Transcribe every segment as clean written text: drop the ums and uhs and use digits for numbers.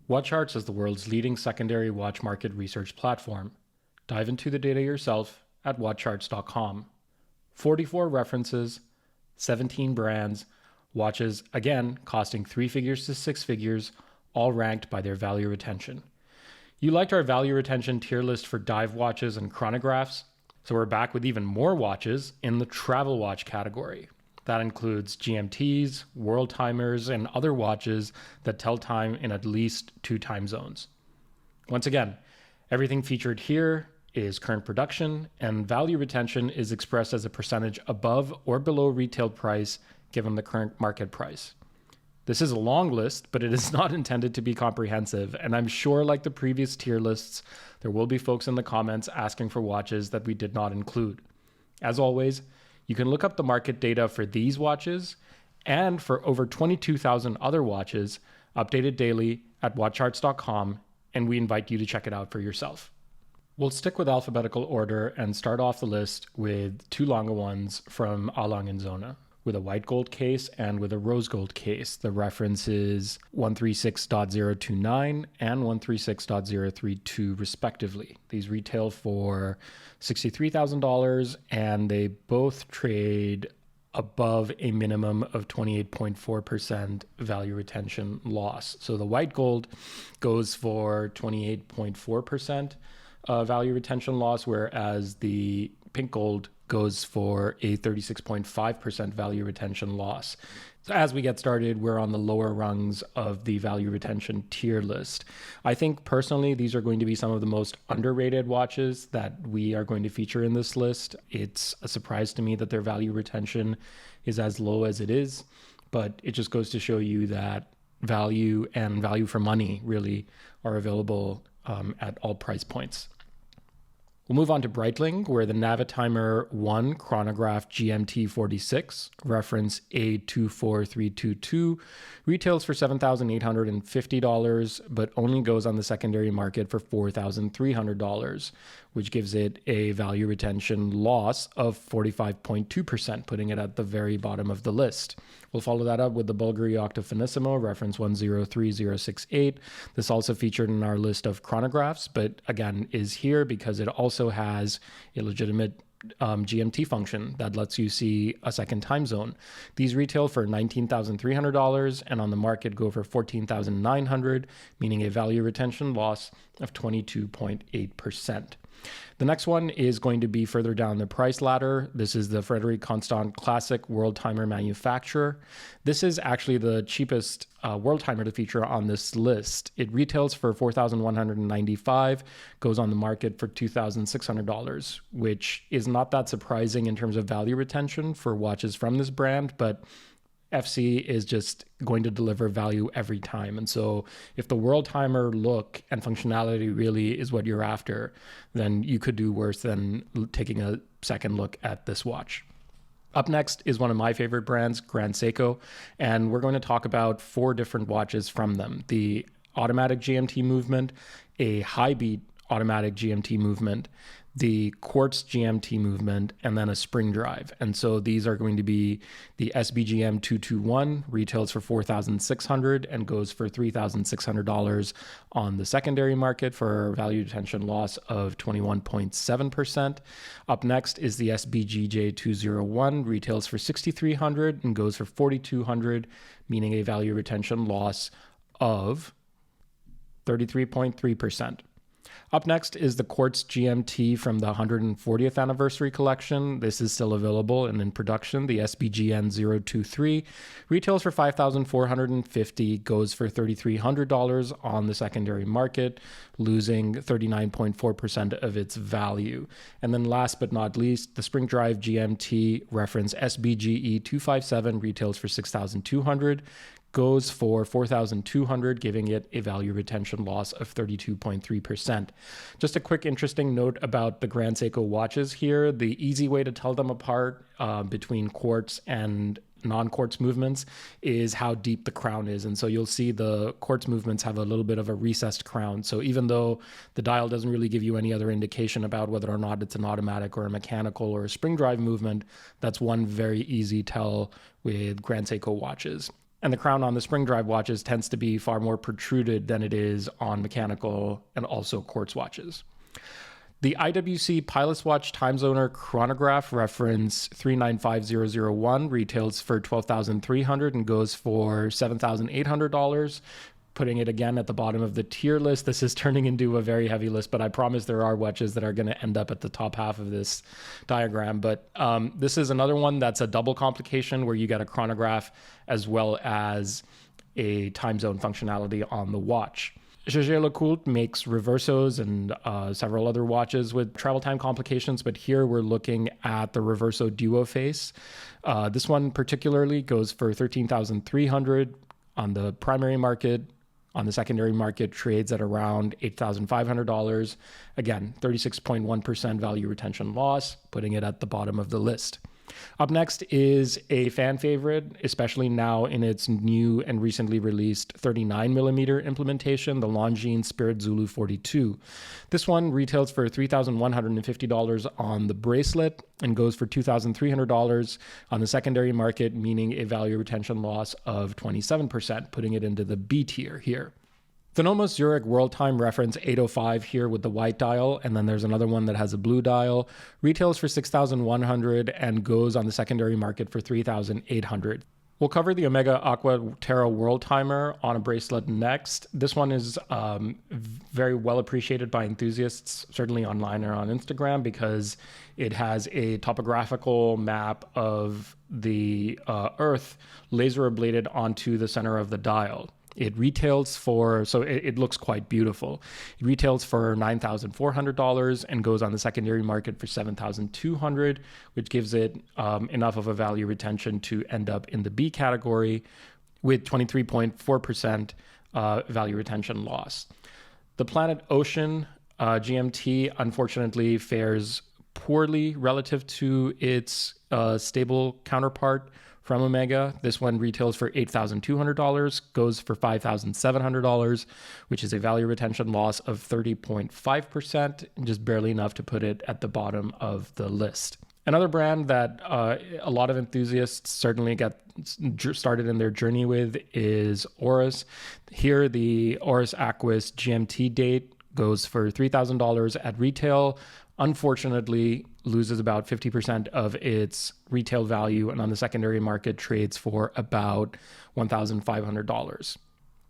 WatchCharts is the world's leading secondary watch market research platform. Dive into the data yourself at WatchCharts.com. 44 references, 17 brands, watches, again, costing 3 figures to 6 figures, all ranked by their value retention. You liked our value retention tier list for dive watches and chronographs, so we're back with even more watches in the travel watch category. That includes GMTs, world timers, and other watches that tell time in at least 2 time zones. Once again, everything featured here is current production, and value retention is expressed as a percentage above or below retail price given the current market price. This is a long list, but it is not intended to be comprehensive, and I'm sure, like the previous tier lists, there will be folks in the comments asking for watches that we did not include. As always, you can look up the market data for these watches and for over 22,000 other watches updated daily at WatchCharts.com, and we invite you to check it out for yourself. We'll stick with alphabetical order and start off the list with 2 Lange ones from Lange Sohne, with a white gold case and with a rose gold case. The reference is 136.029 and 136.032 respectively. These retail for $63,000 and they both trade above a minimum of 28.4% value retention loss. So the white gold goes for 28.4% value retention loss, whereas the pink gold goes for a 36.5% value retention loss. So as we get started, we're on the lower rungs of the value retention tier list. I think personally, these are going to be some of the most underrated watches that we are going to feature in this list. It's a surprise to me that their value retention is as low as it is, but it just goes to show you that value and value for money really are available at all price points. We'll move on to Breitling, where the Navitimer 1 chronograph GMT 46, reference A24322, retails for $7,850, but only goes on the secondary market for $4,300, which gives it a value retention loss of 45.2%, putting it at the very bottom of the list. We'll follow that up with the Bulgari Octa Finissimo, reference 103068. This also featured in our list of chronographs, but again is here because it also has a legitimate GMT function that lets you see a second time zone. These retail for $19,300 and on the market go for $14,900, meaning a value retention loss of 22.8%. The next one is going to be further down the price ladder. This is the Vacheron Constantin Classic World Timer Manufacturer. This is actually the cheapest world timer to feature on this list. It retails for $4,195, goes on the market for $2,600, which is not that surprising in terms of value retention for watches from this brand, but FC is just going to deliver value every time. And so if the world timer look and functionality really is what you're after, then you could do worse than taking a second look at this watch. Up next is one of my favorite brands, Grand Seiko, and we're going to talk about 4 different watches from them. The automatic GMT movement, a high beat automatic GMT movement, the quartz GMT movement, and then a spring drive. And so these are going to be the SBGM 221, retails for $4,600 and goes for $3,600 on the secondary market for a value retention loss of 21.7%. Up next is the SBGJ 201, retails for $6,300 and goes for $4,200, meaning a value retention loss of 33.3%. Up next is the Quartz GMT from the 140th anniversary collection. This is still available and in production. The SBGN 023 retails for $5,450, goes for $3,300 on the secondary market, losing 39.4% of its value. And then last but not least, the Spring Drive GMT reference SBGE 257 retails for $6,200, goes for $4,200, giving it a value retention loss of 32.3%. Just a quick interesting note about the Grand Seiko watches here. The easy way to tell them apart between quartz and non-quartz movements is how deep the crown is. And so you'll see the quartz movements have a little bit of a recessed crown. So even though the dial doesn't really give you any other indication about whether or not it's an automatic or a mechanical or a spring drive movement, that's one very easy tell with Grand Seiko watches. And the crown on the spring drive watches tends to be far more protruded than it is on mechanical and also quartz watches. The IWC Pilot's Watch Time Zoner chronograph reference 395001 retails for $12,300 and goes for $7,800. Putting it again at the bottom of the tier list. This is turning into a very heavy list, but I promise there are watches that are going to end up at the top half of this diagram. But this is another one that's a double complication where you get a chronograph as well as a time zone functionality on the watch. Jaeger-LeCoultre makes Reversos and several other watches with travel time complications, but here we're looking at the Reverso Duo Face. This one particularly goes for $13,300 on the primary market. On the secondary market, trades at around $8,500. Again, 36.1% value retention loss, putting it at the bottom of the list. Up next is a fan favorite, especially now in its new and recently released 39mm implementation, the Longines Spirit Zulu 42. This one retails for $3,150 on the bracelet and goes for $2,300 on the secondary market, meaning a value retention loss of 27%, putting it into the B tier here. The Nomos Zurich World Time reference 805 here with the white dial, and then there's another one that has a blue dial. Retails for $6,100 and goes on the secondary market for $3,800. We'll cover the Omega Aqua Terra World Timer on a bracelet next. This one is very well appreciated by enthusiasts, certainly online or on Instagram, because it has a topographical map of the Earth laser ablated onto the center of the dial. It retails for, so it looks quite beautiful. It retails for $9,400 and goes on the secondary market for $7,200, which gives it enough of a value retention to end up in the B category with 23.4% value retention loss. The Planet Ocean GMT unfortunately fares poorly relative to its stable counterpart from Omega. This one retails for $8,200, goes for $5,700, which is a value retention loss of 30.5%, just barely enough to put it at the bottom of the list. Another brand that a lot of enthusiasts certainly get started in their journey with is Oris. Here, the Oris Aquis GMT date goes for $3,000 at retail. Unfortunately, loses about 50% of its retail value, and on the secondary market trades for about $1,500.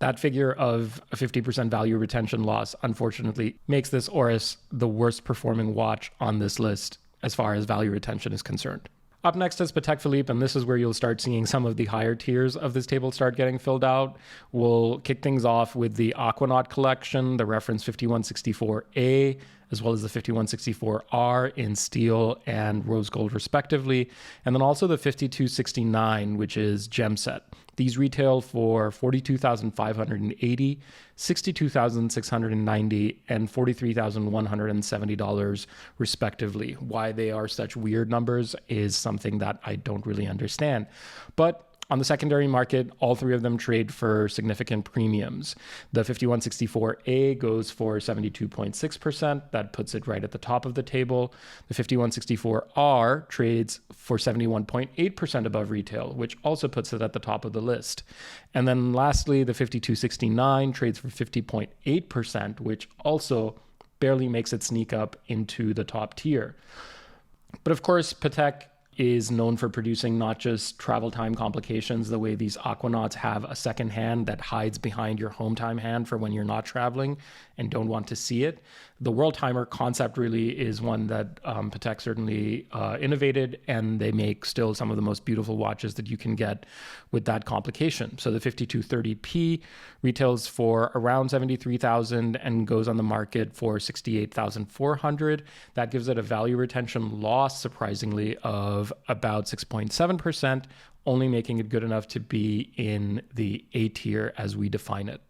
That figure of a 50% value retention loss, unfortunately, makes this Oris the worst performing watch on this list as far as value retention is concerned. Up next is Patek Philippe, and this is where you'll start seeing some of the higher tiers of this table start getting filled out. We'll kick things off with the Aquanaut collection, the reference 5164A, as well as the 5164R in steel and rose gold respectively, and then also the 5269, which is gem set. These retail for $42,580, $62,690, and $43,170 respectively. Why they are such weird numbers is something that I don't really understand. But on the secondary market, all three of them trade for significant premiums. The 5164A goes for 72.6%. That puts it right at the top of the table. The 5164R trades for 71.8% above retail, which also puts it at the top of the list. And then lastly, the 5269 trades for 50.8%, which also barely makes it sneak up into the top tier. But of course, Patek is known for producing not just travel time complications, the way these Aquanauts have a second hand that hides behind your home time hand for when you're not traveling and don't want to see it. The World Timer concept really is one that Patek certainly innovated, and they make still some of the most beautiful watches that you can get with that complication. So the 5230P retails for around $73,000 and goes on the market for $68,400. That gives it a value retention loss, surprisingly, of about 6.7%, only making it good enough to be in the A tier as we define it.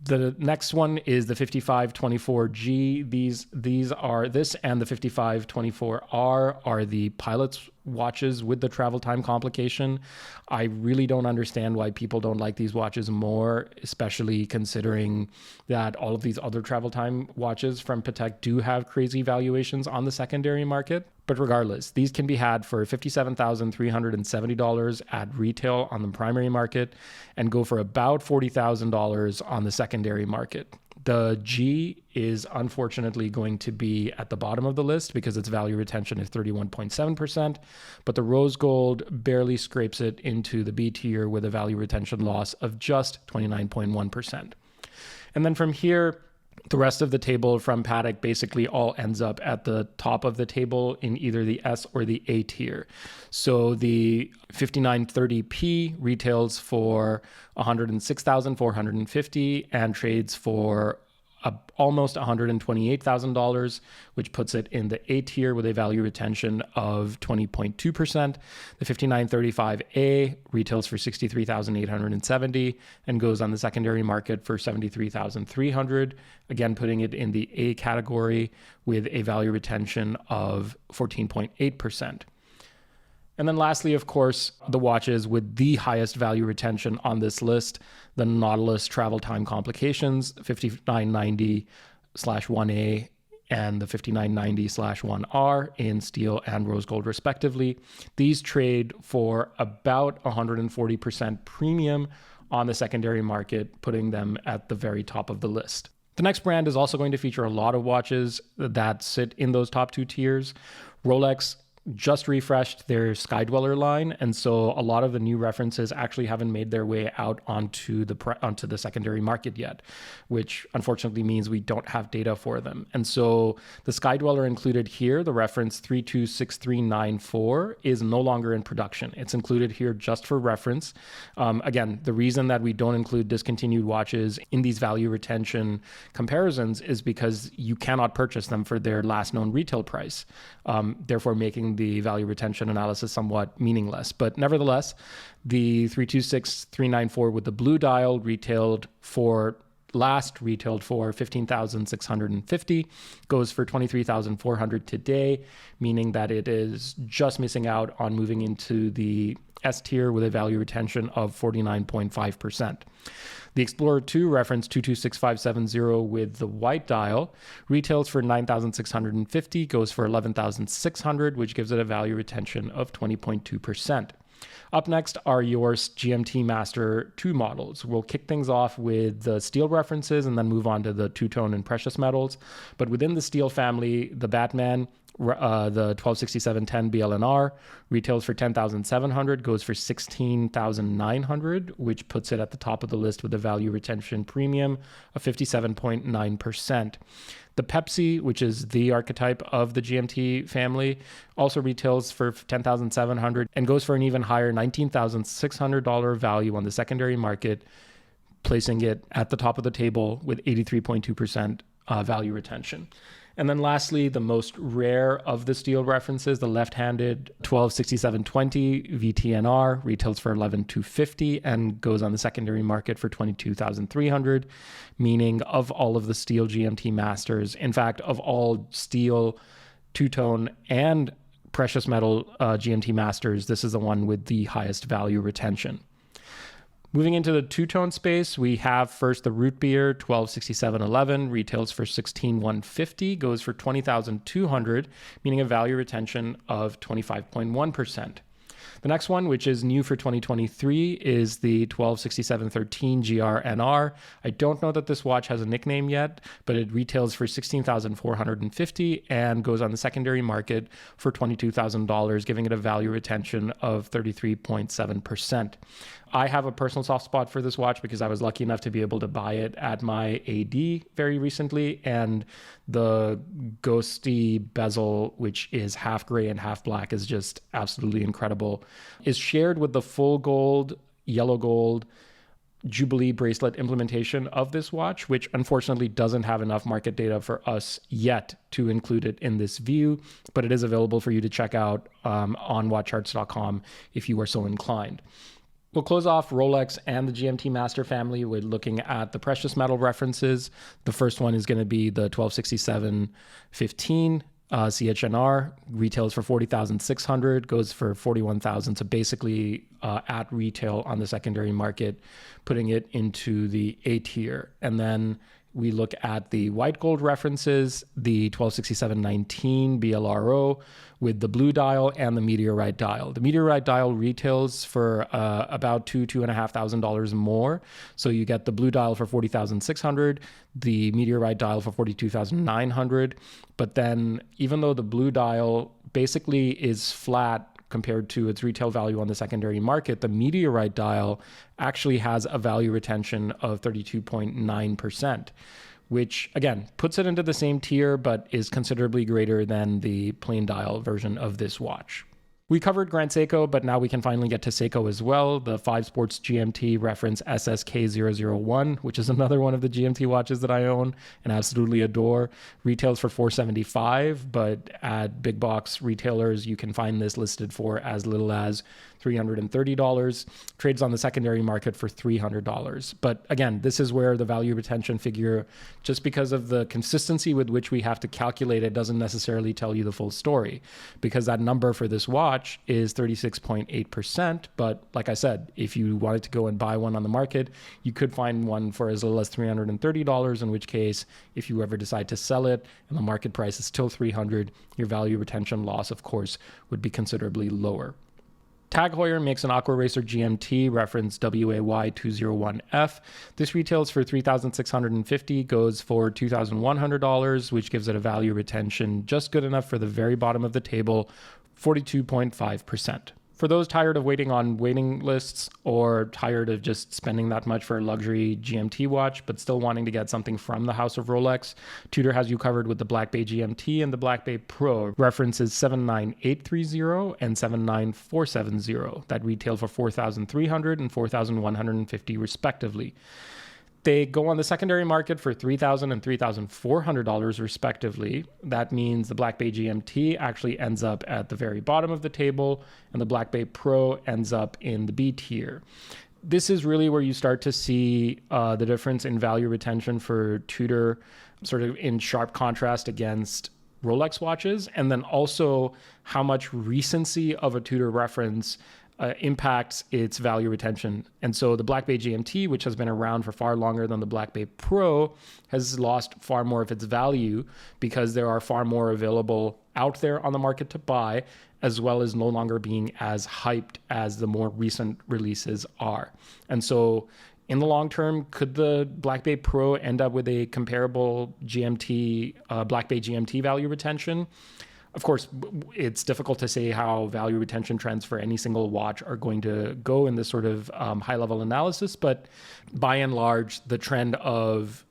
The next one is the 5524G. This and the 5524R are the pilot's watches with the travel time complication. I really don't understand why people don't like these watches more, especially considering that all of these other travel time watches from Patek do have crazy valuations on the secondary market. But regardless, these can be had for $57,370 at retail on the primary market and go for about $40,000 on the secondary market. The G is unfortunately going to be at the bottom of the list because its value retention is 31.7%, but the rose gold barely scrapes it into the B tier with a value retention loss of just 29.1%. And then from here, the rest of the table from Patek basically all ends up at the top of the table in either the S or the A tier. So the 5930P retails for $106,450 and trades for almost $128,000, which puts it in the A tier with a value retention of 20.2%. The 5935A retails for $63,870 and goes on the secondary market for $73,300, again putting it in the A category with a value retention of 14.8%. And then lastly, of course, the watches with the highest value retention on this list, the Nautilus Travel Time Complications, 5990/1A and the 5990/1R in steel and rose gold respectively. These trade for about 140% premium on the secondary market, putting them at the very top of the list. The next brand is also going to feature a lot of watches that sit in those top two tiers. Rolex just refreshed their Skydweller line, and so a lot of the new references actually haven't made their way out onto the secondary market yet, which unfortunately means we don't have data for them. And so the Skydweller included here, the reference 326394, is no longer in production. It's included here just for reference. Again, the reason that we don't include discontinued watches in these value retention comparisons is because you cannot purchase them for their last known retail price, therefore making the value retention analysis somewhat meaningless. But nevertheless, the 326394 with the blue dial retailed for $15,650, goes for $23,400 today, meaning that it is just missing out on moving into the S tier with a value retention of 49.5%. The Explorer 2 reference 226570 with the white dial retails for $9,650, goes for $11,600, which gives it a value retention of 20.2%. Up next are your GMT Master 2 models. We'll kick things off with the steel references and then move on to the two-tone and precious metals. But within the steel family, the Batman, the 126710 BLNR retails for $10,700, goes for $16,900, which puts it at the top of the list with a value retention premium of 57.9%. The Pepsi, which is the archetype of the GMT family, also retails for $10,700 and goes for an even higher $19,600 value on the secondary market, placing it at the top of the table with 83.2% value retention. And then lastly, the most rare of the steel references, the left-handed 126720 VTNR retails for $11,250 and goes on the secondary market for $22,300, meaning of all of the steel GMT masters, in fact, of all steel, two-tone, and precious metal GMT masters, this is the one with the highest value retention. Moving into the two-tone space, we have first the Root Beer 126711 retails for $16,150, goes for $20,200, meaning a value retention of 25.1%. The next one, which is new for 2023, is the 126713 GRNR. I don't know that this watch has a nickname yet, but it retails for $16,450 and goes on the secondary market for $22,000, giving it a value retention of 33.7%. I have a personal soft spot for this watch because I was lucky enough to be able to buy it at my AD very recently, and the ghosty bezel, which is half gray and half black, is just absolutely incredible. Is shared with the full gold, yellow gold Jubilee bracelet implementation of this watch, which unfortunately doesn't have enough market data for us yet to include it in this view, but it is available for you to check out on WatchCharts.com if you are so inclined. We'll close off Rolex and the GMT Master family with looking at the precious metal references. The first one is going to be the 126715 CHNR, retails for $40,600, goes for $41,000. So basically at retail on the secondary market, putting it into the A tier. And then We look at the white gold references, the 126719 BLRO with the blue dial and the meteorite dial. The meteorite dial retails for about $2,500 more. So you get the blue dial for $40,600, the meteorite dial for $42,900. But then even though the blue dial basically is flat compared to its retail value on the secondary market, the meteorite dial actually has a value retention of 32.9%, which again puts it into the same tier, but is considerably greater than the plain dial version of this watch. We covered Grand Seiko, but now we can finally get to Seiko as well. The 5 Sports GMT reference SSK001, which is another one of the GMT watches that I own and absolutely adore, retails for $475, but at big box retailers, you can find this listed for as little as $330, trades on the secondary market for $300. But again, this is where the value retention figure, just because of the consistency with which we have to calculate it, doesn't necessarily tell you the full story, because that number for this watch is 36.8%. But like I said, if you wanted to go and buy one on the market, you could find one for as little as $330, in which case, if you ever decide to sell it and the market price is still $300, your value retention loss, of course, would be considerably lower. Tag Heuer makes an Aqua Racer GMT reference WAY201F. This retails for $3,650, goes for $2,100, which gives it a value retention just good enough for the very bottom of the table, 42.5%. For those tired of waiting on waiting lists or tired of just spending that much for a luxury GMT watch, but still wanting to get something from the house of Rolex, Tudor has you covered with the Black Bay GMT and the Black Bay Pro, references 79830 and 79470, that retail for $4,300 and $4,150 respectively. They go on the secondary market for $3,000 and $3,400 respectively. That means the Black Bay GMT actually ends up at the very bottom of the table, and the Black Bay Pro ends up in the B tier. This is really where you start to see the difference in value retention for Tudor, sort of in sharp contrast against Rolex watches, and then also how much recency of a Tudor reference impacts its value retention. And so the Black Bay GMT, which has been around for far longer than the Black Bay Pro, has lost far more of its value because there are far more available out there on the market to buy, as well as no longer being as hyped as the more recent releases are. And so in the long term, could the Black Bay Pro end up with a comparable GMT, Black Bay GMT value retention? Of course, it's difficult to say how value retention trends for any single watch are going to go in this sort of high-level analysis, but by and large, the trend of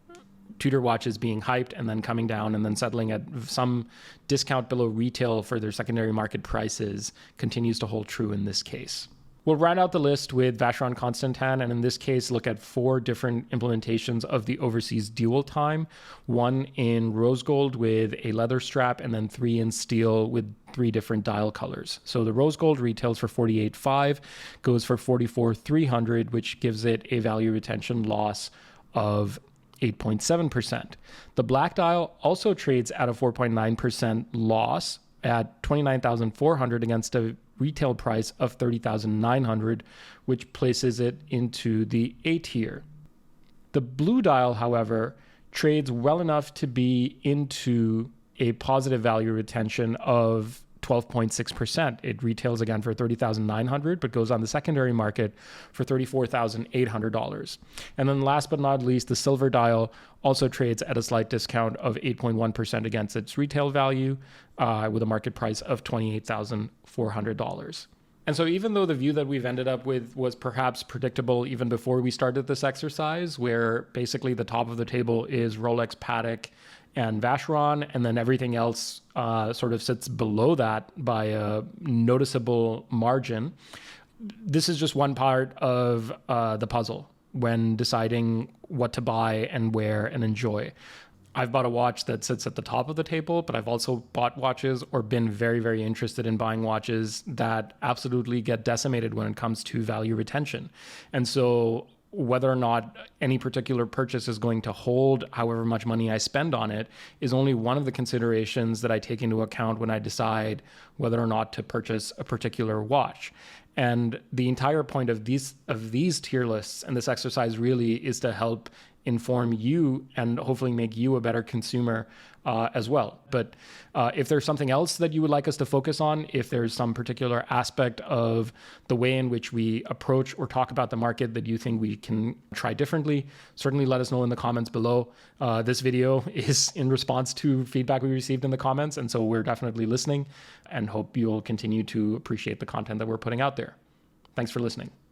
Tudor watches being hyped and then coming down and then settling at some discount below retail for their secondary market prices continues to hold true in this case. We'll round out the list with Vacheron Constantin, and in this case, look at 4 different implementations of the overseas dual time, 1 in rose gold with a leather strap, and then 3 in steel with 3 different dial colors. So the rose gold retails for $48,500, goes for $44,300, which gives it a value retention loss of 8.7%. The black dial also trades at a 4.9% loss at $29,400 against a retail price of $30,900, which places it into the A tier. The blue dial, however, trades well enough to be into a positive value retention of 12.6%. It retails again for $30,900, but goes on the secondary market for $34,800. And then last but not least, the silver dial also trades at a slight discount of 8.1% against its retail value, with a market price of $28,400. And so even though the view that we've ended up with was perhaps predictable even before we started this exercise, where basically the top of the table is Rolex, Patek, and Vacheron, and then everything else sort of sits below that by a noticeable margin, this is just one part of the puzzle when deciding what to buy and wear and enjoy. I've bought a watch that sits at the top of the table, but I've also bought watches or been very, very interested in buying watches that absolutely get decimated when it comes to value retention. And so whether or not any particular purchase is going to hold however much money I spend on it is only one of the considerations that I take into account when I decide whether or not to purchase a particular watch. And the entire point of these tier lists and this exercise really is to help inform you and hopefully make you a better consumer as well. But if there's something else that you would like us to focus on, if there's some particular aspect of the way in which we approach or talk about the market that you think we can try differently, certainly let us know in the comments below. This video is in response to feedback we received in the comments, and so we're definitely listening and hope you'll continue to appreciate the content that we're putting out there. Thanks for listening.